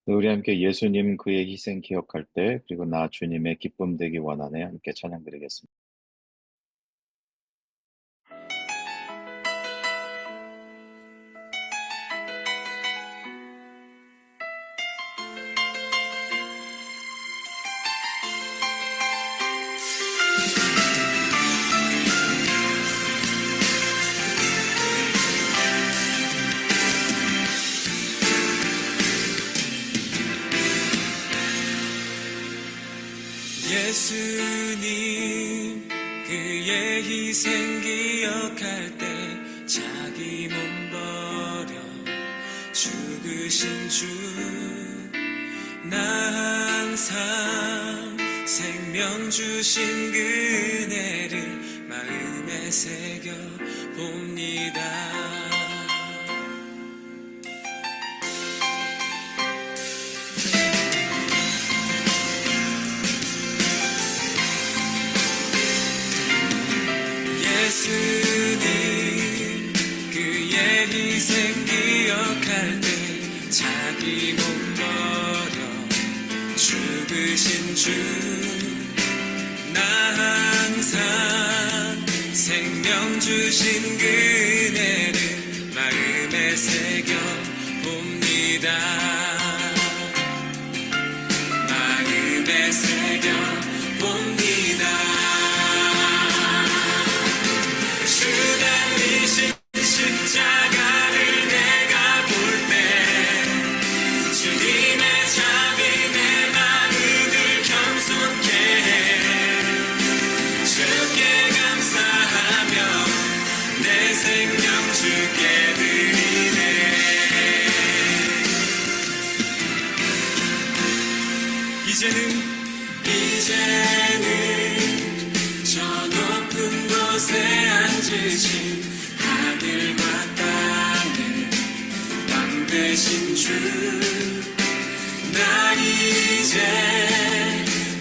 우리 함께 예수님 그의 희생 기억할 때, 그리고 나 주님의 기쁨 되기 원하네 함께 찬양 드리겠습니다. 예수님 그의 희생 기억할 때 자기 몸 버려 죽으신 주 나 항상 생명 주신 그네를 마음에 새겨 봅니다. 예수님 그의 희생 기억할 때 자기 몸 버려 죽으신 주 나 항상 생명 주신 그네를 마음에 새겨 봅니다. 마음에 새겨 봅니다. 주 달리신 십자가를 내가 볼 때 주님의 자비 내 마음을 겸손케 해 주께 감사하며 내 생명 주께 드리네. 이제는 저 높은 곳에 앉으신 하늘과 땅의 왕 되신 주 나 이제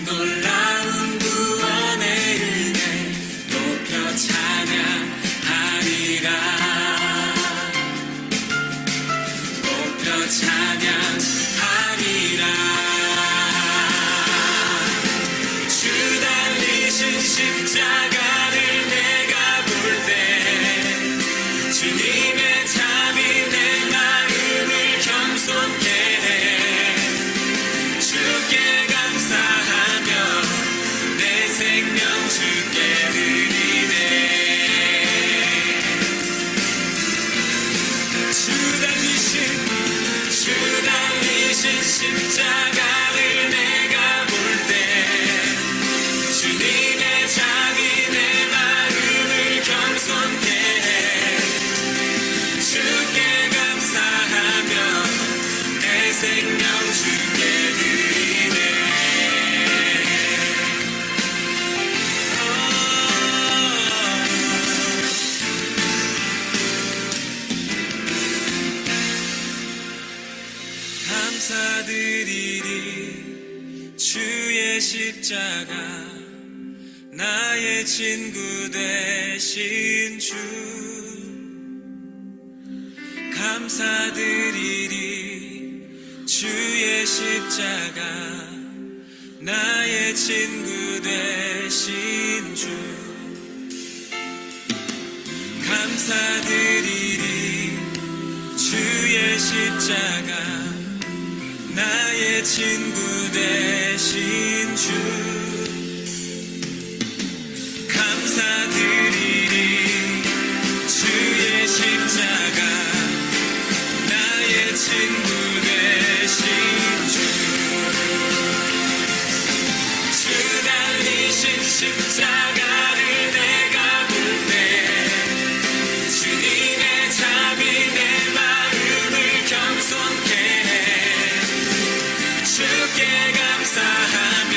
놀라운 구원의 은혜 높여 찬양하리라. 높여 찬양하리라. 주 달리신 십자가를 내가 볼 때 주님의 자비 내 마음을 겸손케 해 주께 감사하며 내 생명 주께 드리네. 주 달리신 십자가를 내가 볼 때 주님의 자비 내 마음을 겸손케 해 주께 감사하며 내 생명 주께 드리네. 감사드리리 주의 십자가 나의 친구 되신 주 감사드리리 주의 십자가 나의 친구 되신 주 감사드리리 주의 십자가 나의 친구 되신 주 감사드리리 주의 십자가 나의 친구 되신 주 주 달리신 십자가를 내가 볼 때 주님의 자비 내 마음을 겸손케 해 주께 감사하며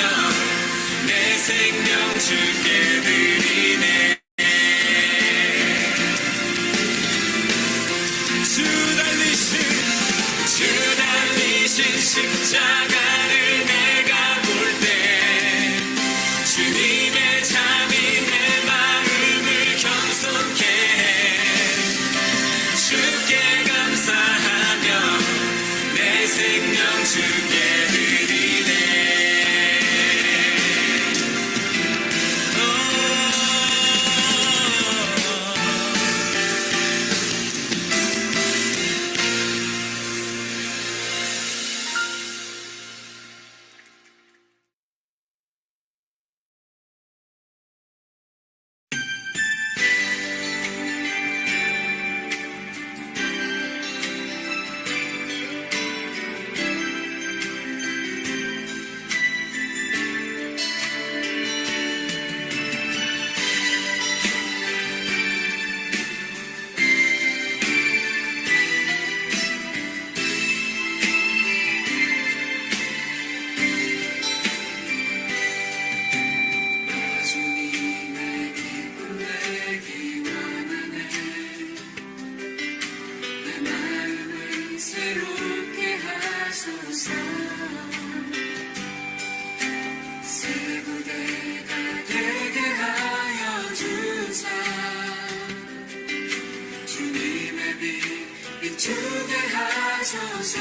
비추게 하소서.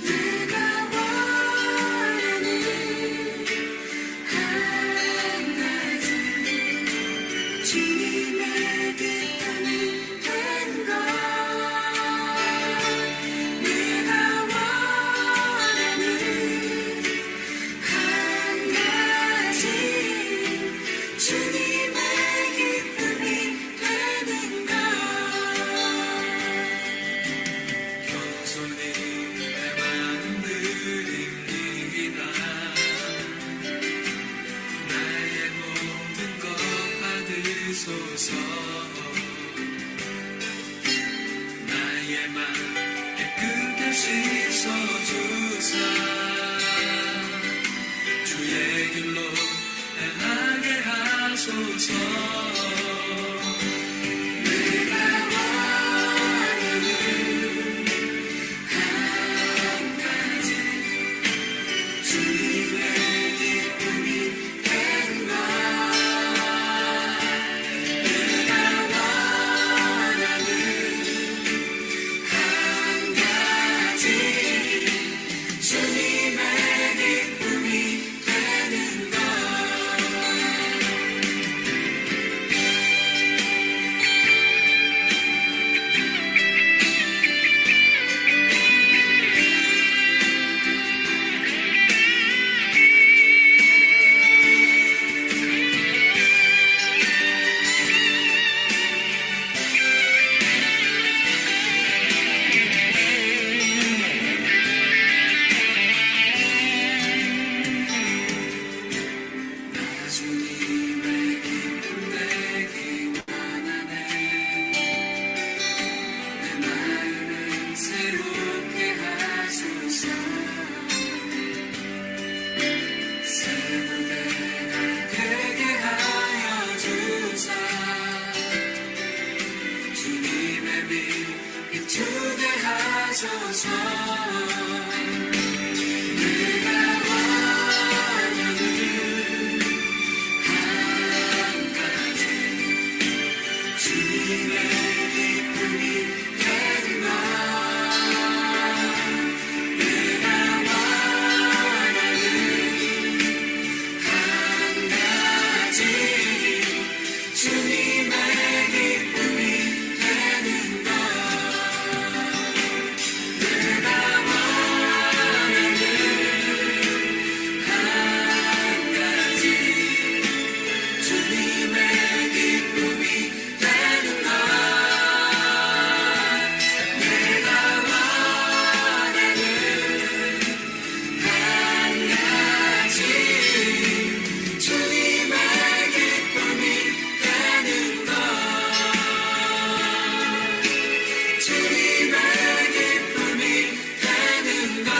내가 원하는 한 가지 주님의 기쁨이 되는 것. 내가 원하는 한 가지 주님의 기쁨이 되는 것. 겸손히 내 마음 드립니다. 나의 모든 것 받으소서. 나의 맘 깨끗게 씻어주사 주의 길로 행하게 하소서. 내가 원하는 한 가지 주님의 기쁨이 되는 것. 내가 원하는 한 가지 주님의 기쁨이 되는 것. 주님의 기쁨 되기 원하네. 내 마음을 새롭게 하소서. 새 무대가 되게 하여 주사 주님의 빛 비추게 하소서. 내가 원하는 한 가지 주님의 기쁨이 되는 것. 내가 원하는 한 가지 주님의 기쁨이 되는 것. 내가 원하는 한 가지 주님의 기쁨이 되는 것. 내가 원하는 한 가지 주님의 기쁨이 되는 것. 주님의 기쁨이 되는 것.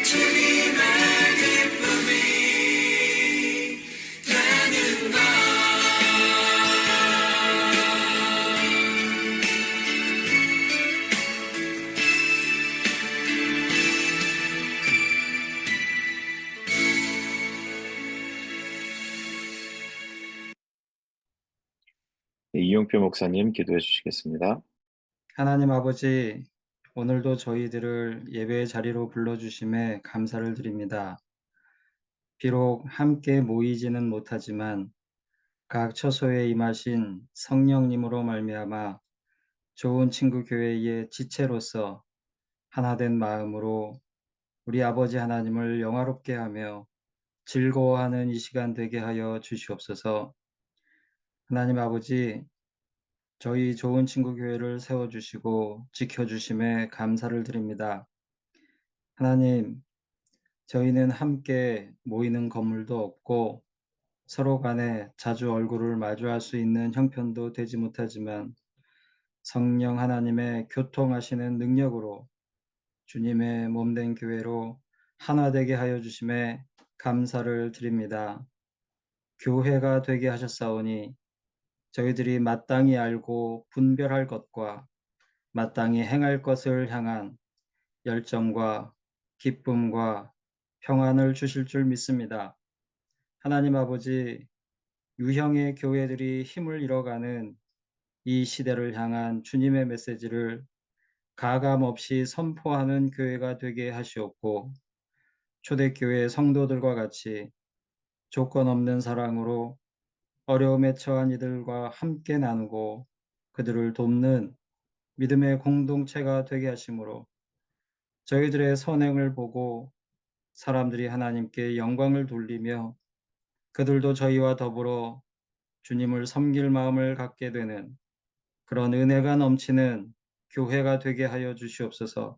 주님의 기쁨이 되는 것. 네, 이용표 목사님 기도해 주시겠습니다. 하나님 아버지, 오늘도 저희들을 예배의 자리로 불러주심에 감사를 드립니다. 비록 함께 모이지는 못하지만 각 처소에 임하신 성령님으로 말미암아 좋은 친구 교회의 지체로서 하나된 마음으로 우리 아버지 하나님을 영화롭게 하며 즐거워하는 이 시간 되게 하여 주시옵소서. 하나님 아버지, 저희 좋은 친구 교회를 세워주시고 지켜주심에 감사를 드립니다. 하나님, 저희는 함께 모이는 건물도 없고 서로 간에 자주 얼굴을 마주할 수 있는 형편도 되지 못하지만 성령 하나님의 교통하시는 능력으로 주님의 몸된 교회로 하나 되게 하여 주심에 감사를 드립니다. 교회가 되게 하셨사오니 저희들이 마땅히 알고 분별할 것과 마땅히 행할 것을 향한 열정과 기쁨과 평안을 주실 줄 믿습니다. 하나님 아버지, 유형의 교회들이 힘을 잃어가는 이 시대를 향한 주님의 메시지를 가감 없이 선포하는 교회가 되게 하시옵고, 초대교회 성도들과 같이 조건 없는 사랑으로 어려움에 처한 이들과 함께 나누고 그들을 돕는 믿음의 공동체가 되게 하심으로, 저희들의 선행을 보고 사람들이 하나님께 영광을 돌리며 그들도 저희와 더불어 주님을 섬길 마음을 갖게 되는 그런 은혜가 넘치는 교회가 되게 하여 주시옵소서.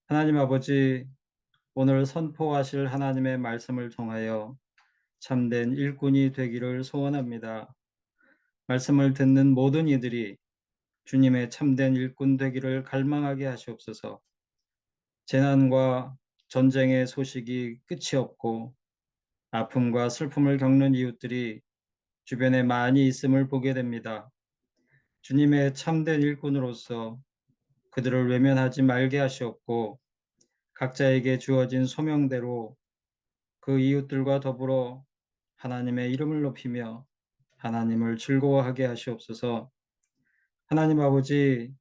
하나님 아버지, 오늘 선포하실 하나님의 말씀을 통하여 참된 일꾼이 되기를 소원합니다. 말씀을 듣는 모든 이들이 주님의 참된 일꾼 되기를 갈망하게 하시옵소서. 재난과 전쟁의 소식이 끝이 없고 아픔과 슬픔을 겪는 이웃들이 주변에 많이 있음을 보게 됩니다. 주님의 참된 일꾼으로서 그들을 외면하지 말게 하시옵고, 각자에게 주어진 소명대로 그 이웃들과 더불어 하나님의 이름을 높이며 하나님을 즐거워하게 하시옵소서. 하나님 아버지,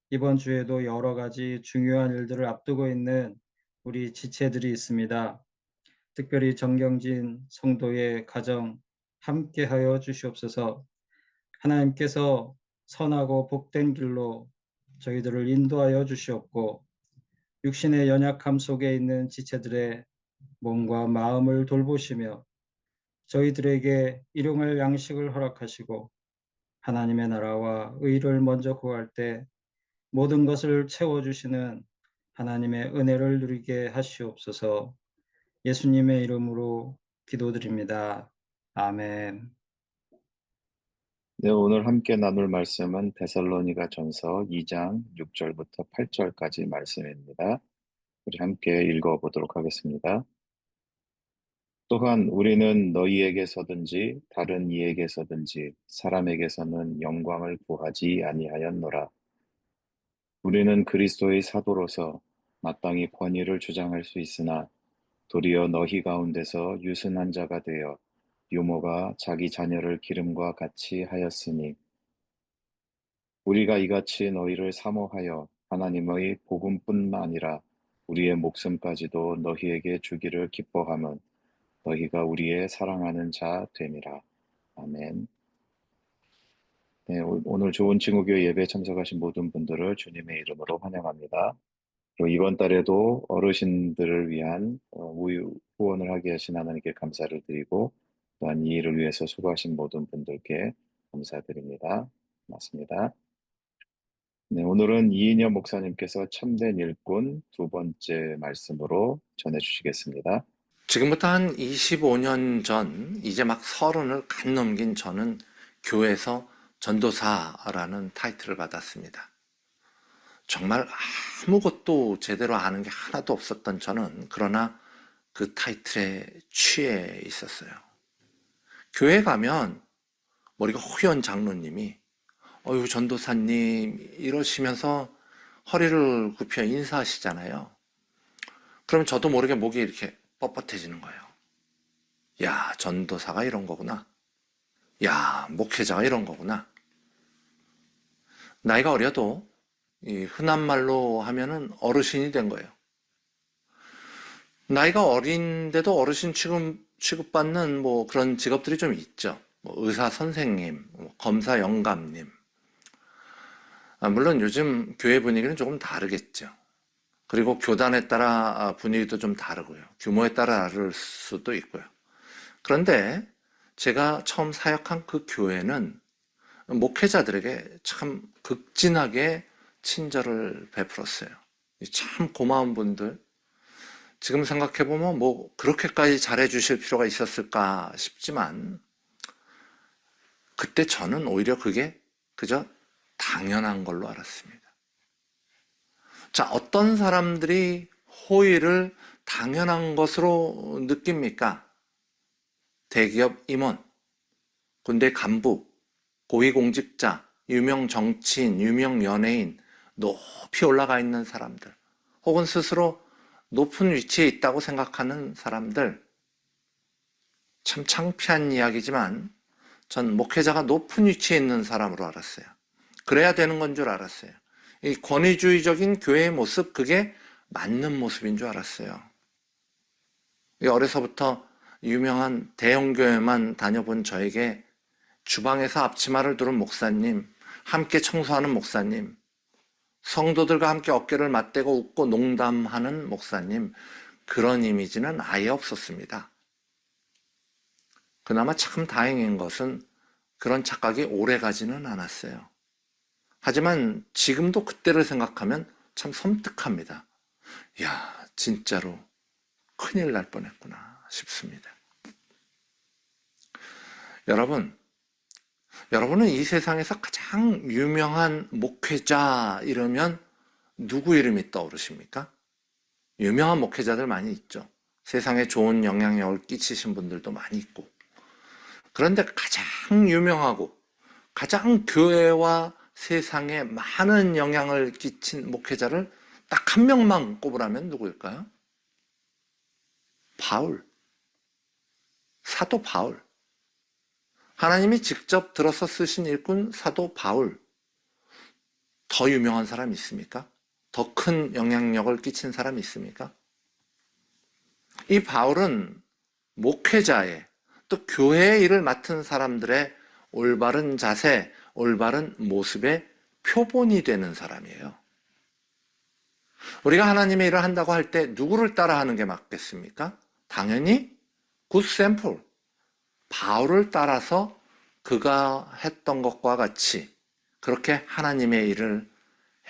이번 주에도 여러 가지 중요한 일들을 앞두고 있는 우리 지체들이 있습니다. 특별히 정경진 성도의 가정 함께하여 주시옵소서. 하나님께서 선하고 복된 길로 저희들을 인도하여 주시옵고, 육신의 연약함 속에 있는 지체들의 몸과 마음을 돌보시며 저희들에게 일용할 양식을 허락하시고, 하나님의 나라와 의를 먼저 구할 때 모든 것을 채워주시는 하나님의 은혜를 누리게 하시옵소서. 예수님의 이름으로 기도드립니다. 아멘. 네, 오늘 함께 나눌 말씀은 데살로니가 전서 2장 6절부터 8절까지 말씀입니다. 우리 함께 읽어보도록 하겠습니다. 또한 우리는 너희에게서든지 다른 이에게서든지 사람에게서는 영광을 구하지 아니하였노라. 우리는 그리스도의 사도로서 마땅히 권위를 주장할 수 있으나 도리어 너희 가운데서 유순한 자가 되어 유모가 자기 자녀를 기름과 같이 하였으니 우리가 이같이 너희를 사모하여 하나님의 복음뿐만 아니라 우리의 목숨까지도 너희에게 주기를 기뻐함은 너희가 우리의 사랑하는 자 됨이라. 아멘. 네, 오늘 좋은 친구교회 예배에 참석하신 모든 분들을 주님의 이름으로 환영합니다. 그리고 이번 달에도 어르신들을 위한 후원을 하게 하신 하나님께 감사를 드리고, 또한 이 일을 위해서 수고하신 모든 분들께 감사드립니다. 고맙습니다. 네, 오늘은 이인영 목사님께서 참된 일꾼 두 번째 말씀으로 전해주시겠습니다. 지금부터 한 25년 전, 이제 막 30을 갓 넘긴 저는 교회에서 전도사라는 타이틀을 받았습니다. 정말 아무것도 제대로 아는 게 하나도 없었던 저는 그러나 그 타이틀에 취해 있었어요. 교회 가면 머리가 허연 장로님이 어유 전도사님 이러시면서 허리를 굽혀 인사하시잖아요. 그러면 저도 모르게 목이 이렇게 뻣뻣해지는 거예요. 야, 전도사가 이런 거구나. 야, 목회자가 이런 거구나. 나이가 어려도 이 흔한 말로 하면은 어르신이 된 거예요. 나이가 어린데도 어르신 취급받는 뭐 그런 직업들이 좀 있죠. 뭐 의사 선생님, 검사 영감님. 물론 요즘 교회 분위기는 조금 다르겠죠. 그리고 교단에 따라 분위기도 좀 다르고요. 규모에 따라 다를 수도 있고요. 그런데 제가 처음 사역한 그 교회는 목회자들에게 참 극진하게 친절을 베풀었어요. 참 고마운 분들. 지금 생각해보면 뭐 그렇게까지 잘해주실 필요가 있었을까 싶지만 그때 저는 오히려 그게 그저 당연한 걸로 알았습니다. 자, 어떤 사람들이 호의를 당연한 것으로 느낍니까? 대기업 임원, 군대 간부, 고위공직자, 유명 정치인, 유명 연예인, 높이 올라가 있는 사람들, 혹은 스스로 높은 위치에 있다고 생각하는 사람들, 참 창피한 이야기지만 전 목회자가 높은 위치에 있는 사람으로 알았어요. 그래야 되는 건 줄 알았어요. 이 권위주의적인 교회의 모습, 그게 맞는 모습인 줄 알았어요. 어려서부터 유명한 대형교회만 다녀본 저에게 주방에서 앞치마를 두른 목사님, 함께 청소하는 목사님, 성도들과 함께 어깨를 맞대고 웃고 농담하는 목사님, 그런 이미지는 아예 없었습니다. 그나마 참 다행인 것은 그런 착각이 오래 가지는 않았어요. 하지만 지금도 그때를 생각하면 참 섬뜩합니다. 야, 진짜로 큰일 날 뻔했구나 싶습니다. 여러분은 이 세상에서 가장 유명한 목회자 이러면 누구 이름이 떠오르십니까? 유명한 목회자들 많이 있죠. 세상에 좋은 영향력을 끼치신 분들도 많이 있고. 그런데 가장 유명하고 가장 교회와 세상에 많은 영향을 끼친 목회자를 딱 한 명만 꼽으라면 누구일까요? 바울. 사도 바울. 하나님이 직접 들어서 쓰신 일꾼 사도 바울. 더 유명한 사람이 있습니까? 더 큰 영향력을 끼친 사람이 있습니까? 이 바울은 목회자의, 또 교회의 일을 맡은 사람들의 올바른 자세, 올바른 모습의 표본이 되는 사람이에요. 우리가 하나님의 일을 한다고 할 때 누구를 따라하는 게 맞겠습니까? 당연히 굿 샘플, 바울을 따라서 그가 했던 것과 같이 그렇게 하나님의 일을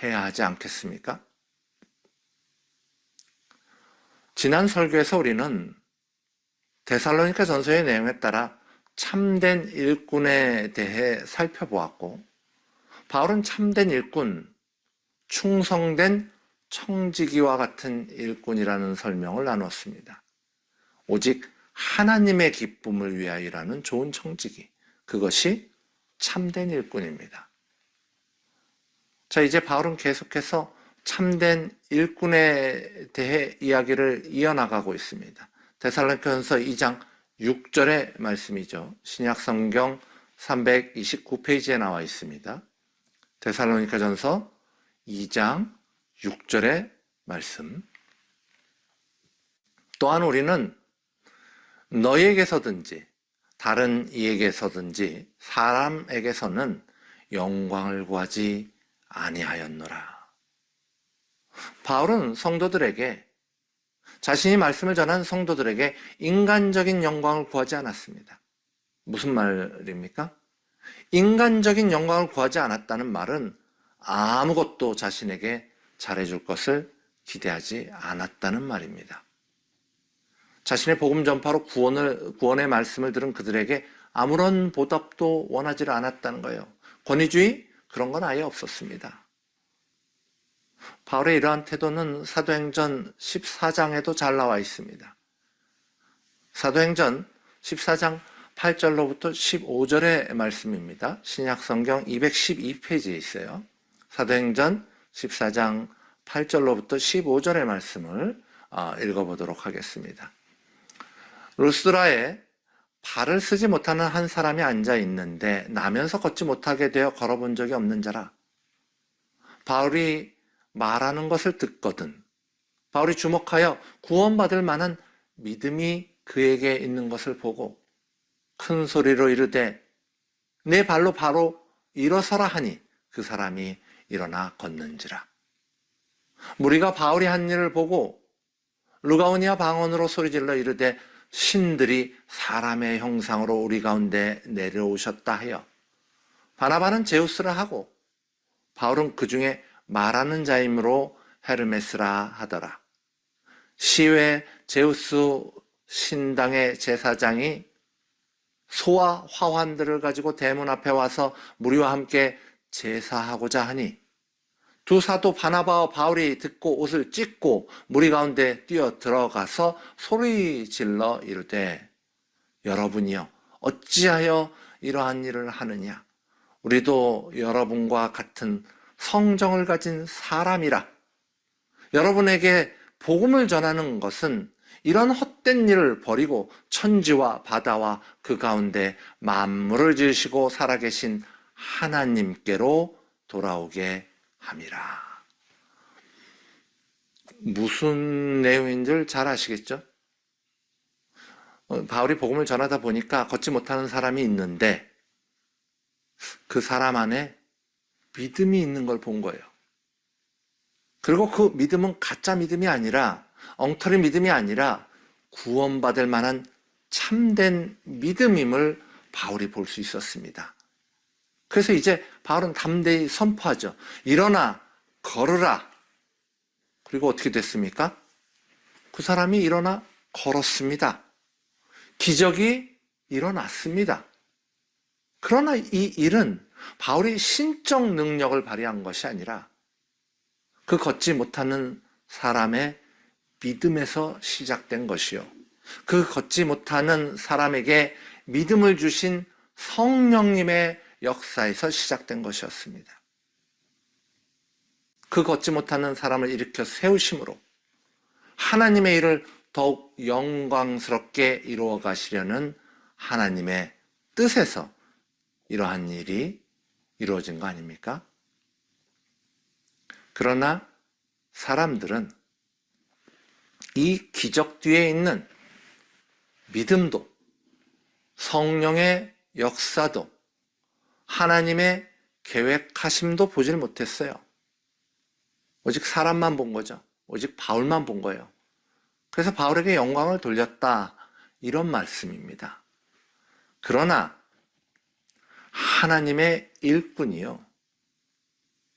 해야 하지 않겠습니까? 지난 설교에서 우리는 데살로니가 전서의 내용에 따라 참된 일꾼에 대해 살펴보았고, 바울은 참된 일꾼, 충성된 청지기와 같은 일꾼이라는 설명을 나눴습니다. 오직 하나님의 기쁨을 위하여라는 좋은 청지기, 그것이 참된 일꾼입니다. 자, 이제 바울은 계속해서 참된 일꾼에 대해 이야기를 이어나가고 있습니다. 데살로니가전서 2장 6절의 말씀이죠. 신약성경 329페이지에 나와 있습니다. 데살로니가전서 2장 6절의 말씀. 또한 우리는 너희에게서든지 다른 이에게서든지 사람에게서는 영광을 구하지 아니하였노라. 바울은 성도들에게, 자신이 말씀을 전한 성도들에게 인간적인 영광을 구하지 않았습니다. 무슨 말입니까? 인간적인 영광을 구하지 않았다는 말은 아무것도 자신에게 잘해줄 것을 기대하지 않았다는 말입니다. 자신의 복음 전파로 구원의 말씀을 들은 그들에게 아무런 보답도 원하지 않았다는 거예요. 권위주의? 그런 건 아예 없었습니다. 바울의 이러한 태도는 사도행전 14장에도 잘 나와 있습니다. 사도행전 14장 8절로부터 15절의 말씀입니다. 신약성경 212페이지에 있어요. 사도행전 14장 8절로부터 15절의 말씀을 읽어보도록 하겠습니다. 루스드라에 발을 쓰지 못하는 한 사람이 앉아 있는데 나면서 걷지 못하게 되어 걸어본 적이 없는 자라. 바울이 말하는 것을 듣거든 바울이 주목하여 구원받을 만한 믿음이 그에게 있는 것을 보고 큰 소리로 이르되 내 발로 바로 일어서라 하니 그 사람이 일어나 걷는지라. 무리가 바울이 한 일을 보고 루가오니아 방언으로 소리질러 이르되 신들이 사람의 형상으로 우리 가운데 내려오셨다 하여 바나바는 제우스라 하고 바울은 그 중에 말하는 자이므로 헤르메스라 하더라. 시외 제우스 신당의 제사장이 소와 화환들을 가지고 대문 앞에 와서 무리와 함께 제사하고자 하니 두 사도 바나바와 바울이 듣고 옷을 찢고 무리 가운데 뛰어 들어가서 소리 질러 이르되 여러분이여 어찌하여 이러한 일을 하느냐. 우리도 여러분과 같은 성정을 가진 사람이라. 여러분에게 복음을 전하는 것은 이런 헛된 일을 버리고 천지와 바다와 그 가운데 만물을 지으시고 살아계신 하나님께로 돌아오게 함이라. 무슨 내용인 줄 잘 아시겠죠? 바울이 복음을 전하다 보니까 걷지 못하는 사람이 있는데 그 사람 안에 믿음이 있는 걸 본 거예요. 그리고 그 믿음은 가짜 믿음이 아니라, 엉터리 믿음이 아니라 구원받을 만한 참된 믿음임을 바울이 볼 수 있었습니다. 그래서 이제 바울은 담대히 선포하죠. 일어나 걸으라. 그리고 어떻게 됐습니까? 그 사람이 일어나 걸었습니다. 기적이 일어났습니다. 그러나 이 일은 바울이 신적 능력을 발휘한 것이 아니라 그 걷지 못하는 사람의 믿음에서 시작된 것이요. 그 걷지 못하는 사람에게 믿음을 주신 성령님의 역사에서 시작된 것이었습니다. 그 걷지 못하는 사람을 일으켜 세우심으로 하나님의 일을 더욱 영광스럽게 이루어 가시려는 하나님의 뜻에서 이러한 일이 이루어진 거 아닙니까? 그러나 사람들은 이 기적 뒤에 있는 믿음도, 성령의 역사도, 하나님의 계획하심도 보질 못했어요. 오직 사람만 본 거죠. 오직 바울만 본 거예요. 그래서 바울에게 영광을 돌렸다, 이런 말씀입니다. 그러나 하나님의 일꾼이요,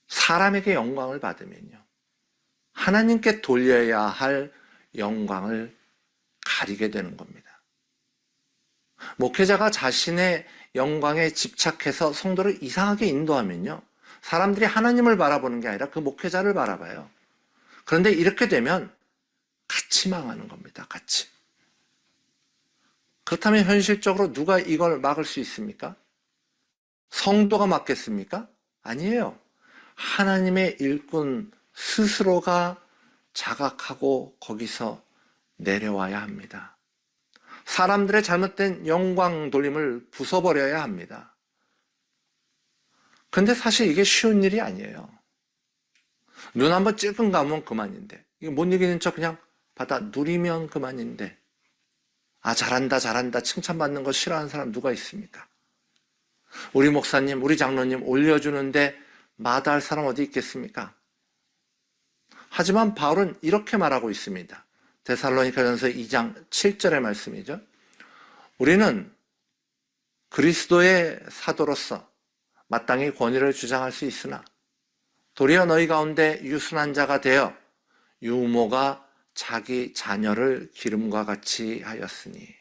사람에게 영광을 받으면요, 하나님께 돌려야 할 영광을 가리게 되는 겁니다. 목회자가 자신의 영광에 집착해서 성도를 이상하게 인도하면요, 사람들이 하나님을 바라보는 게 아니라 그 목회자를 바라봐요. 그런데 이렇게 되면 같이 망하는 겁니다. 같이. 그렇다면 현실적으로 누가 이걸 막을 수 있습니까? 성도가 막겠습니까? 아니에요. 하나님의 일꾼 스스로가 자각하고 거기서 내려와야 합니다. 사람들의 잘못된 영광 돌림을 부숴버려야 합니다. 근데 사실 이게 쉬운 일이 아니에요. 눈 한번 찔끔 감으면 그만인데, 이거 못 이기는 척 그냥 받아 누리면 그만인데, 아, 잘한다, 잘한다, 칭찬받는 거 싫어하는 사람 누가 있습니까? 우리 목사님, 우리 장로님 올려주는데 마다할 사람 어디 있겠습니까? 하지만 바울은 이렇게 말하고 있습니다. 데살로니가전서 2장 7절의 말씀이죠. 우리는 그리스도의 사도로서 마땅히 권위를 주장할 수 있으나 도리어 너희 가운데 유순한 자가 되어 유모가 자기 자녀를 기름과 같이 하였으니.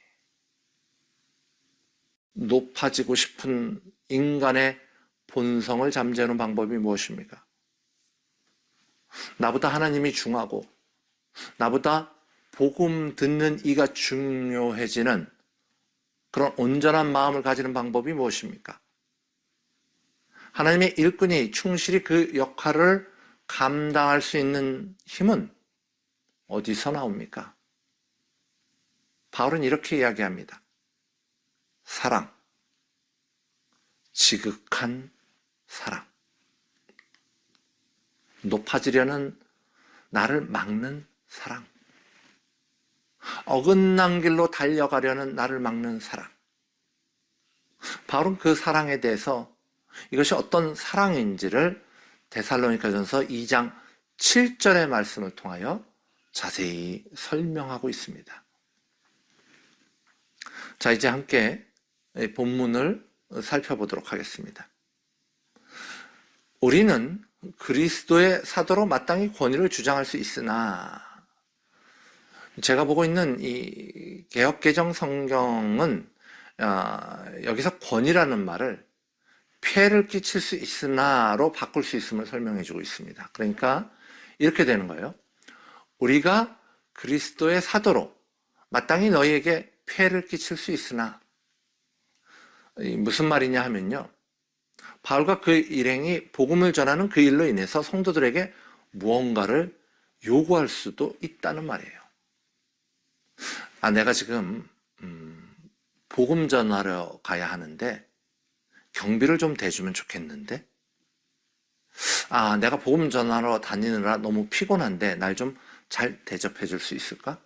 높아지고 싶은 인간의 본성을 잠재우는 방법이 무엇입니까? 나보다 하나님이 중하고 나보다 복음 듣는 이가 중요해지는 그런 온전한 마음을 가지는 방법이 무엇입니까? 하나님의 일꾼이 충실히 그 역할을 감당할 수 있는 힘은 어디서 나옵니까? 바울은 이렇게 이야기합니다. 사랑, 지극한 사랑. 높아지려는 나를 막는 사랑. 어긋난 길로 달려가려는 나를 막는 사랑. 바울은 그 사랑에 대해서 이것이 어떤 사랑인지를 데살로니가전서 2장 7절의 말씀을 통하여 자세히 설명하고 있습니다. 자, 이제 함께 본문을 살펴보도록 하겠습니다. 우리는 그리스도의 사도로 마땅히 권위를 주장할 수 있으나, 제가 보고 있는 이 개역개정 성경은 여기서 권위라는 말을 폐해를 끼칠 수 있으나로 바꿀 수 있음을 설명해 주고 있습니다. 그러니까 이렇게 되는 거예요. 우리가 그리스도의 사도로 마땅히 너희에게 폐해를 끼칠 수 있으나, 무슨 말이냐 하면요, 바울과 그 일행이 복음을 전하는 그 일로 인해서 성도들에게 무언가를 요구할 수도 있다는 말이에요. 내가 지금 복음 전하러 가야 하는데 경비를 좀 대주면 좋겠는데? 내가 복음 전하러 다니느라 너무 피곤한데 날 좀 잘 대접해 줄 수 있을까?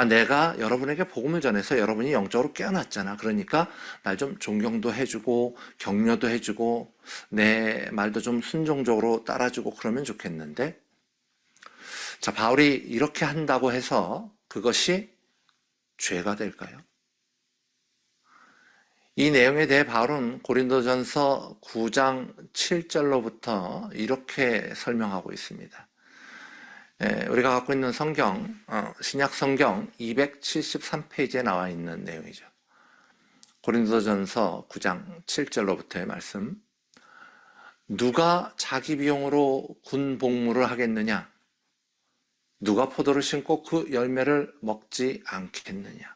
내가 여러분에게 복음을 전해서 여러분이 영적으로 깨어났잖아. 그러니까 날 좀 존경도 해주고 격려도 해주고 내 말도 좀 순종적으로 따라주고 그러면 좋겠는데, 자, 바울이 이렇게 한다고 해서 그것이 죄가 될까요? 이 내용에 대해 바울은 고린도전서 9장 7절로부터 이렇게 설명하고 있습니다. 우리가 갖고 있는 성경, 신약 성경 273페이지에 나와 있는 내용이죠. 고린도전서 9장 7절로부터의 말씀. 누가 자기 비용으로 군 복무를 하겠느냐? 누가 포도를 심고 그 열매를 먹지 않겠느냐?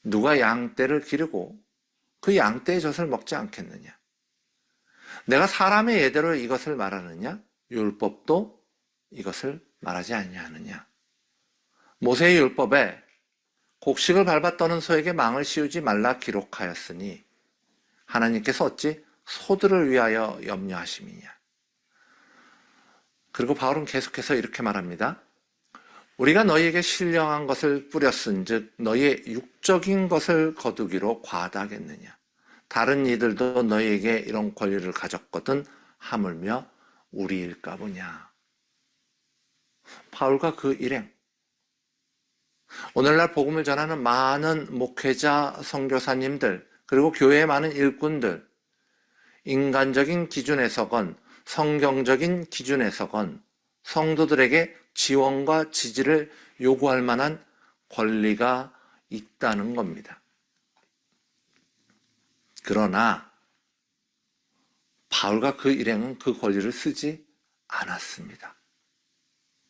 누가 양떼를 기르고 그 양떼의 젖을 먹지 않겠느냐? 내가 사람의 예대로 이것을 말하느냐? 율법도 이것을 말하지 아니하느냐? 모세의 율법에 곡식을 밟아 떠는 소에게 망을 씌우지 말라 기록하였으니 하나님께서 어찌 소들을 위하여 염려하심이냐? 그리고 바울은 계속해서 이렇게 말합니다. 우리가 너희에게 신령한 것을 뿌렸은즉 너희의 육적인 것을 거두기로 과다하겠느냐? 다른 이들도 너희에게 이런 권리를 가졌거든 하물며 우리일까 보냐? 바울과 그 일행, 오늘날 복음을 전하는 많은 목회자, 선교사님들, 그리고 교회의 많은 일꾼들, 인간적인 기준에서건 성경적인 기준에서건 성도들에게 지원과 지지를 요구할 만한 권리가 있다는 겁니다. 그러나 바울과 그 일행은 그 권리를 쓰지 않았습니다.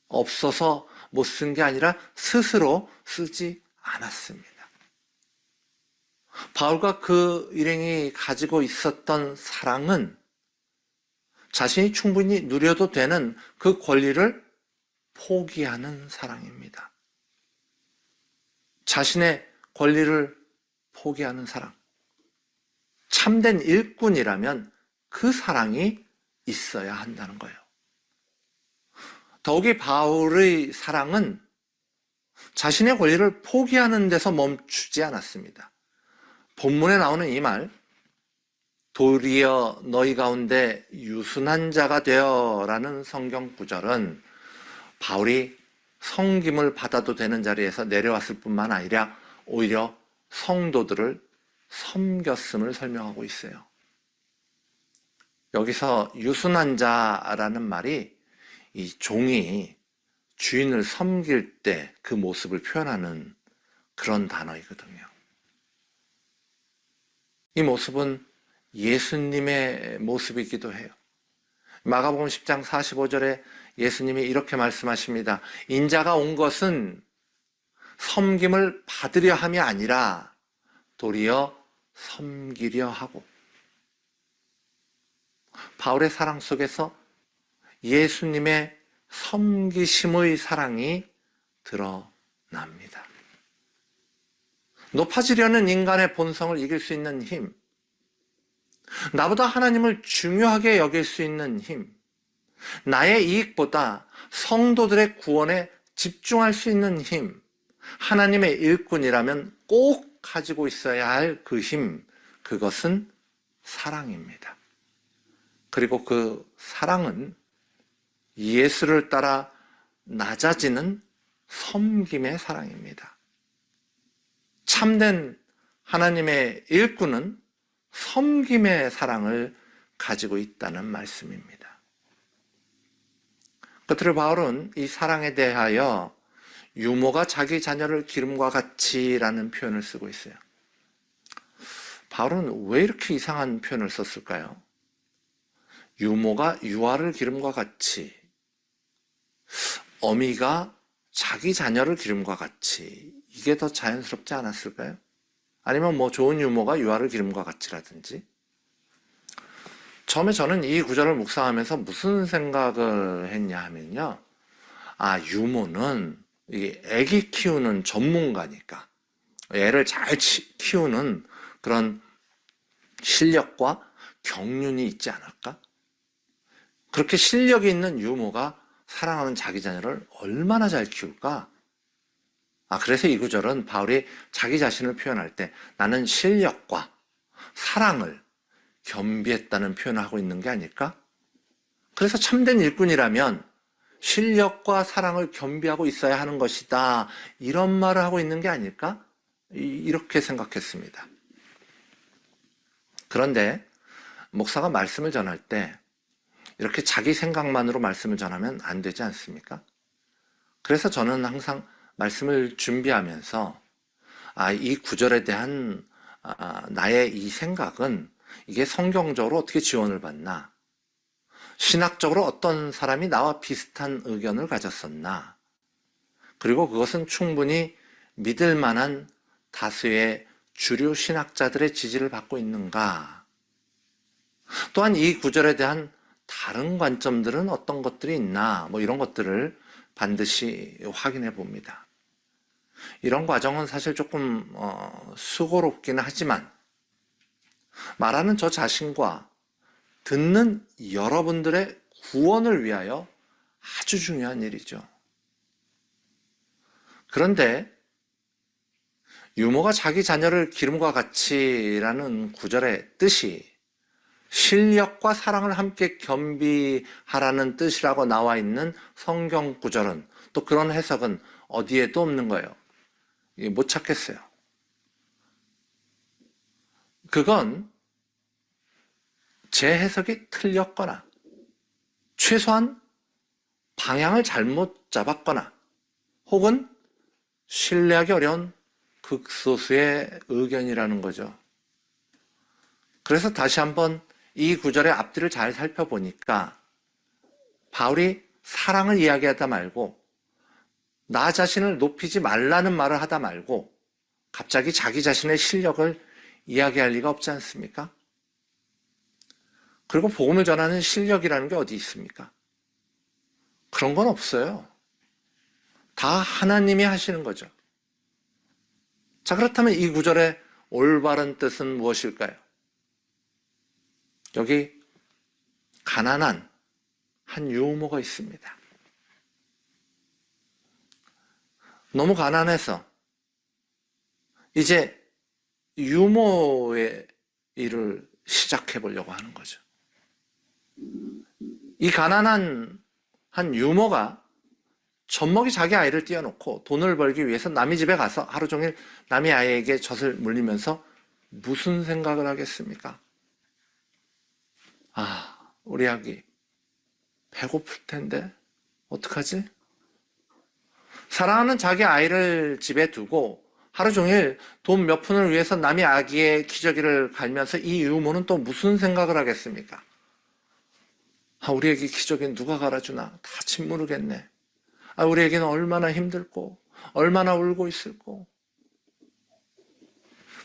없어서 못 쓴 게 아니라 스스로 쓰지 않았습니다. 바울과 그 일행이 가지고 있었던 사랑은 자신이 충분히 누려도 되는 그 권리를 포기하는 사랑입니다. 자신의 권리를 포기하는 사랑. 참된 일꾼이라면 그 사랑이 있어야 한다는 거예요. 더욱이 바울의 사랑은 자신의 권리를 포기하는 데서 멈추지 않았습니다. 본문에 나오는 이 말, 도리어 너희 가운데 유순한 자가 되어라는 성경 구절은 바울이 섬김을 받아도 되는 자리에서 내려왔을 뿐만 아니라 오히려 성도들을 섬겼음을 설명하고 있어요. 여기서 유순한 자라는 말이 이 종이 주인을 섬길 때 그 모습을 표현하는 그런 단어이거든요. 이 모습은 예수님의 모습이기도 해요. 마가복음 10장 45절에 예수님이 이렇게 말씀하십니다. 인자가 온 것은 섬김을 받으려 함이 아니라 도리어 섬기려 하고. 바울의 사랑 속에서 예수님의 섬기심의 사랑이 드러납니다. 높아지려는 인간의 본성을 이길 수 있는 힘, 나보다 하나님을 중요하게 여길 수 있는 힘, 나의 이익보다 성도들의 구원에 집중할 수 있는 힘, 하나님의 일꾼이라면 꼭 가지고 있어야 할 그 힘, 그것은 사랑입니다. 그리고 그 사랑은 예수를 따라 낮아지는 섬김의 사랑입니다. 참된 하나님의 일꾼은 섬김의 사랑을 가지고 있다는 말씀입니다. 끝으로 바울은 이 사랑에 대하여 유모가 자기 자녀를 기름과 같이라는 표현을 쓰고 있어요. 바울은 왜 이렇게 이상한 표현을 썼을까요? 유모가 유아를 기름과 같이, 어미가 자기 자녀를 기름과 같이, 이게 더 자연스럽지 않았을까요? 아니면 뭐 좋은 유모가 유아를 기름과 같이라든지. 처음에 저는 이 구절을 묵상하면서 무슨 생각을 했냐 하면요, 유모는 이 애기 키우는 전문가니까 애를 잘 키우는 그런 실력과 경륜이 있지 않을까? 그렇게 실력이 있는 유모가 사랑하는 자기 자녀를 얼마나 잘 키울까? 그래서 이 구절은 바울이 자기 자신을 표현할 때 나는 실력과 사랑을 겸비했다는 표현을 하고 있는 게 아닐까? 그래서 참된 일꾼이라면 실력과 사랑을 겸비하고 있어야 하는 것이다. 이런 말을 하고 있는 게 아닐까? 이렇게 생각했습니다. 그런데 목사가 말씀을 전할 때 이렇게 자기 생각만으로 말씀을 전하면 안 되지 않습니까? 그래서 저는 항상 말씀을 준비하면서 이 구절에 대한 나의 이 생각은 이게 성경적으로 어떻게 지원을 받나? 신학적으로 어떤 사람이 나와 비슷한 의견을 가졌었나? 그리고 그것은 충분히 믿을 만한 다수의 주류 신학자들의 지지를 받고 있는가? 또한 이 구절에 대한 다른 관점들은 어떤 것들이 있나? 이런 것들을 반드시 확인해 봅니다. 이런 과정은 사실 조금 수고롭기는 하지만 말하는 저 자신과 듣는 여러분들의 구원을 위하여 아주 중요한 일이죠. 그런데 유모가 자기 자녀를 기름과 같이라는 구절의 뜻이 실력과 사랑을 함께 겸비하라는 뜻이라고 나와 있는 성경 구절은 또 그런 해석은 어디에도 없는 거예요. 못 찾겠어요. 그건 제 해석이 틀렸거나 최소한 방향을 잘못 잡았거나 혹은 신뢰하기 어려운 극소수의 의견이라는 거죠. 그래서 다시 한번 이 구절의 앞뒤를 잘 살펴보니까 바울이 사랑을 이야기하다 말고 나 자신을 높이지 말라는 말을 하다 말고 갑자기 자기 자신의 실력을 이야기할 리가 없지 않습니까? 그리고 복음을 전하는 실력이라는 게 어디 있습니까? 그런 건 없어요. 다 하나님이 하시는 거죠. 자, 그렇다면 이 구절의 올바른 뜻은 무엇일까요? 여기 가난한 한 유모가 있습니다. 너무 가난해서 이제 유모의 일을 시작해 보려고 하는 거죠. 이 가난한 한 유모가 젖먹이 자기 아이를 띄워놓고 돈을 벌기 위해서 남의 집에 가서 하루 종일 남의 아이에게 젖을 물리면서 무슨 생각을 하겠습니까? 우리 아기 배고플 텐데 어떡하지? 사랑하는 자기 아이를 집에 두고 하루 종일 돈 몇 푼을 위해서 남의 아기의 기저귀를 갈면서 이 유모는 또 무슨 생각을 하겠습니까? 우리 애기 기저귀는 누가 갈아주나? 다 짓무르겠네. 우리 애기는 얼마나 힘들고 얼마나 울고 있을고.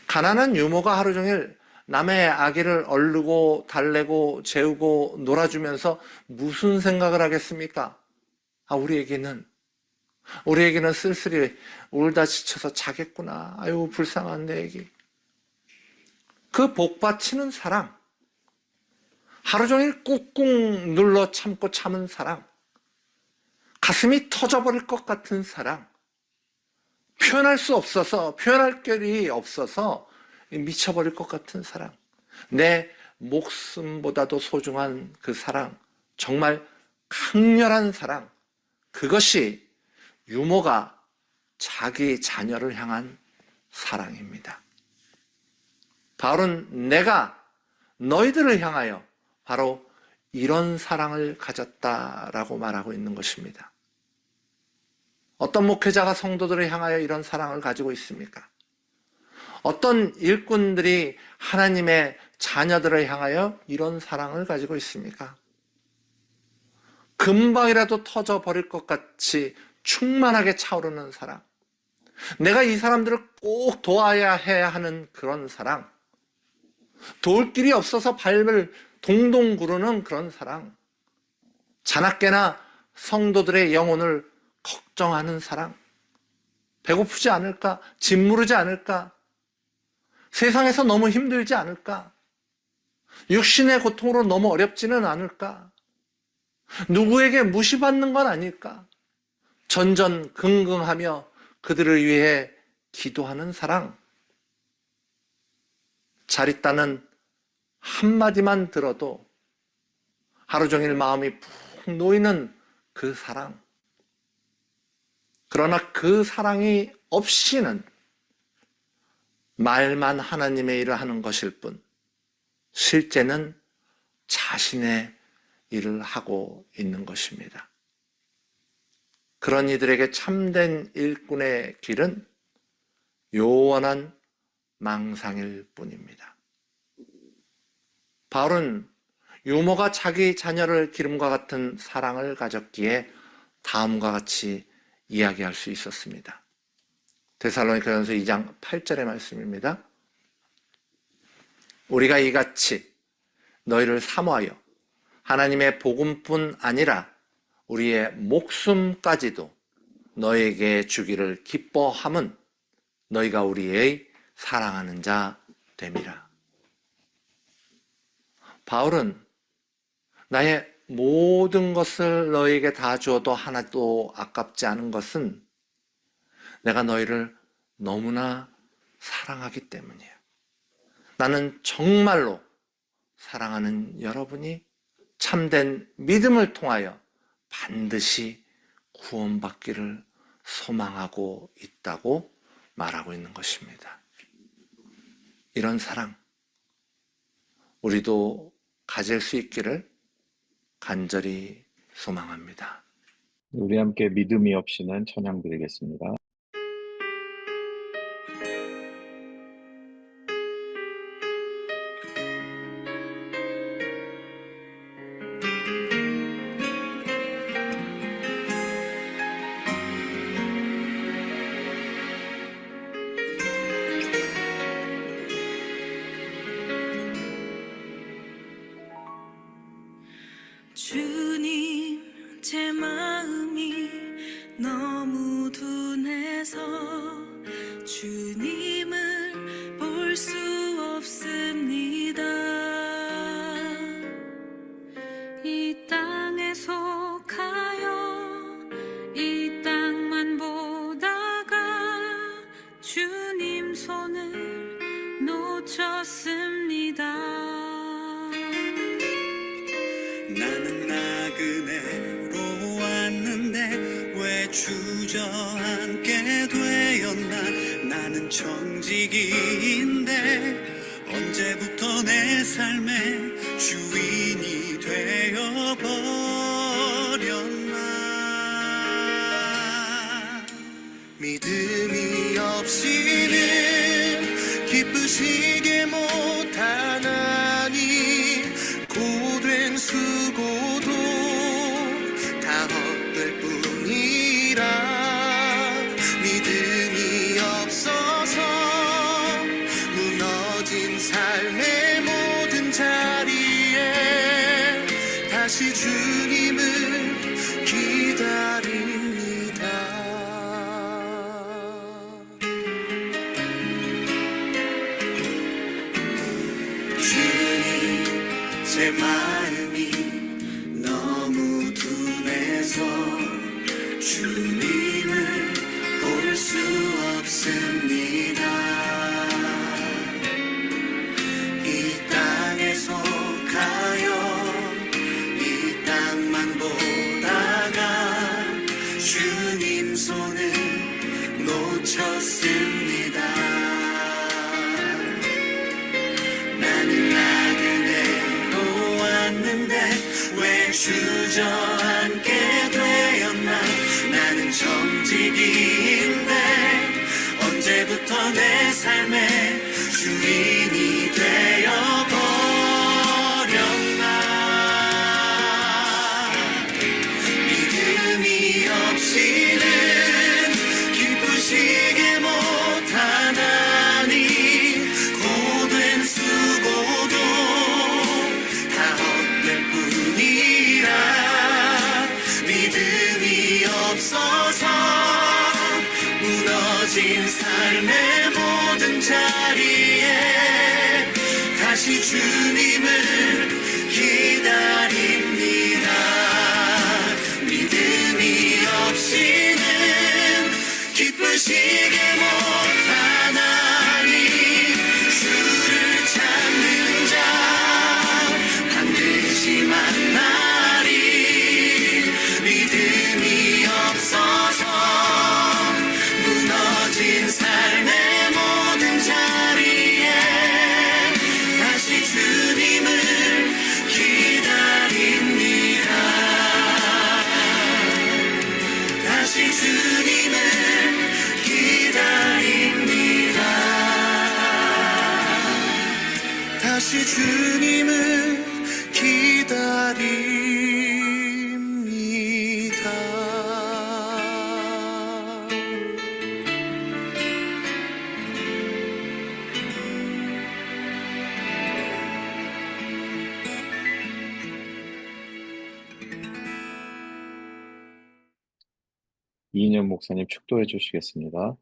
가난한 유모가 하루 종일 남의 아기를 얼르고 달래고 재우고 놀아주면서 무슨 생각을 하겠습니까? 우리 애기는 쓸쓸히 울다 지쳐서 자겠구나. 아유, 불쌍한 내 애기. 그 복받치는 사랑, 하루 종일 꾹꾹 눌러 참고 참은 사랑, 가슴이 터져버릴 것 같은 사랑, 표현할 수 없어서, 표현할 결이 없어서 미쳐버릴 것 같은 사랑, 내 목숨보다도 소중한 그 사랑, 정말 강렬한 사랑, 그것이 유모가 자기 자녀를 향한 사랑입니다. 바울은 내가 너희들을 향하여 바로 이런 사랑을 가졌다라고 말하고 있는 것입니다. 어떤 목회자가 성도들을 향하여 이런 사랑을 가지고 있습니까? 어떤 일꾼들이 하나님의 자녀들을 향하여 이런 사랑을 가지고 있습니까? 금방이라도 터져버릴 것 같이 충만하게 차오르는 사랑, 내가 이 사람들을 꼭 도와야 해야 하는 그런 사랑, 도울 길이 없어서 발을 동동 구르는 그런 사랑, 자나깨나 성도들의 영혼을 걱정하는 사랑, 배고프지 않을까? 짓무르지 않을까? 세상에서 너무 힘들지 않을까? 육신의 고통으로 너무 어렵지는 않을까? 누구에게 무시받는 건 아닐까? 전전긍긍하며 그들을 위해 기도하는 사랑. 잘 있다는 한마디만 들어도 하루 종일 마음이 푹 놓이는 그 사랑. 그러나 그 사랑이 없이는 말만 하나님의 일을 하는 것일 뿐, 실제는 자신의 일을 하고 있는 것입니다. 그런 이들에게 참된 일꾼의 길은 요원한 망상일 뿐입니다. 바울은 유모가 자기 자녀를 기름과 같은 사랑을 가졌기에 다음과 같이 이야기할 수 있었습니다. 데살로니가전서 2장 8절의 말씀입니다. 우리가 이같이 너희를 사모하여 하나님의 복음뿐 아니라 우리의 목숨까지도 너희에게 주기를 기뻐함은 너희가 우리의 사랑하는 자 됨이라. 바울은 나의 모든 것을 너희에게 다 주어도 하나도 아깝지 않은 것은 내가 너희를 너무나 사랑하기 때문이에요. 나는 정말로 사랑하는 여러분이 참된 믿음을 통하여 반드시 구원받기를 소망하고 있다고 말하고 있는 것입니다. 이런 사랑, 우리도 가질 수 있기를 간절히 소망합니다. 우리 함께 믿음이 없이는 찬양 드리겠습니다. 주님, 제 마음이 너무 둔해서 주님을 볼 수 없습니다. 이 땅에 속하여 이 땅만 보다가 주님 손을 놓쳤습니다. 나는 나그네로 왔는데 왜 주저앉게 되었나. 나는 청지기인데 언제부터 내 삶의 주인이 되어버렸나. 믿음이 없이는 기쁘시게 못하나니 고된 수고도 다 헛될 뿐이라. 믿음이 없어서 무너진 삶의 모든 자리에 다시 주님을 기다립니다. 주님, 제 마음이 너무 둔해서 주님을 볼 수 없습니다. 이 땅에 속하여 이 땅만 보다가 주님 손을 놓쳤습니다. 나는 나그네로 왔는데 왜 주저앉게 되었나. 나는 청지기인데 언제부터 내 삶의 주인이 되어버렸나. 믿음이 없이는 기쁘시게 못하나니 고된 수고도 다 헛될 뿐이라. 믿음이 없어서 무너 무너진 삶의 모든 자리에 다시 주님을 기다립니다. 믿음이 없이는 기쁘시게 못하나니 주를 찾는 자 반드시 만나리. 믿음이 없어서 무너진 삶의 모든 자리에 다시 주님을 기다립니다. 다시 주님을 기다립니다. 다시 주님을 기다립니다. 이인영 목사님 축도해 주시겠습니다.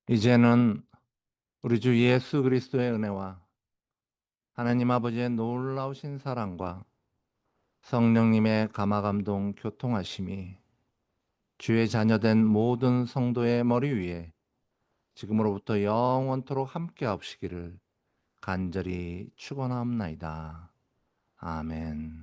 이제는 우리 주 예수 그리스도의 은혜와 하나님 아버지의 놀라우신 사랑과 성령님의 감화감동 교통하심이 주의 자녀된 모든 성도의 머리 위에 지금으로부터 영원토록 함께 하옵시기를 간절히 축원하옵나이다. 아멘.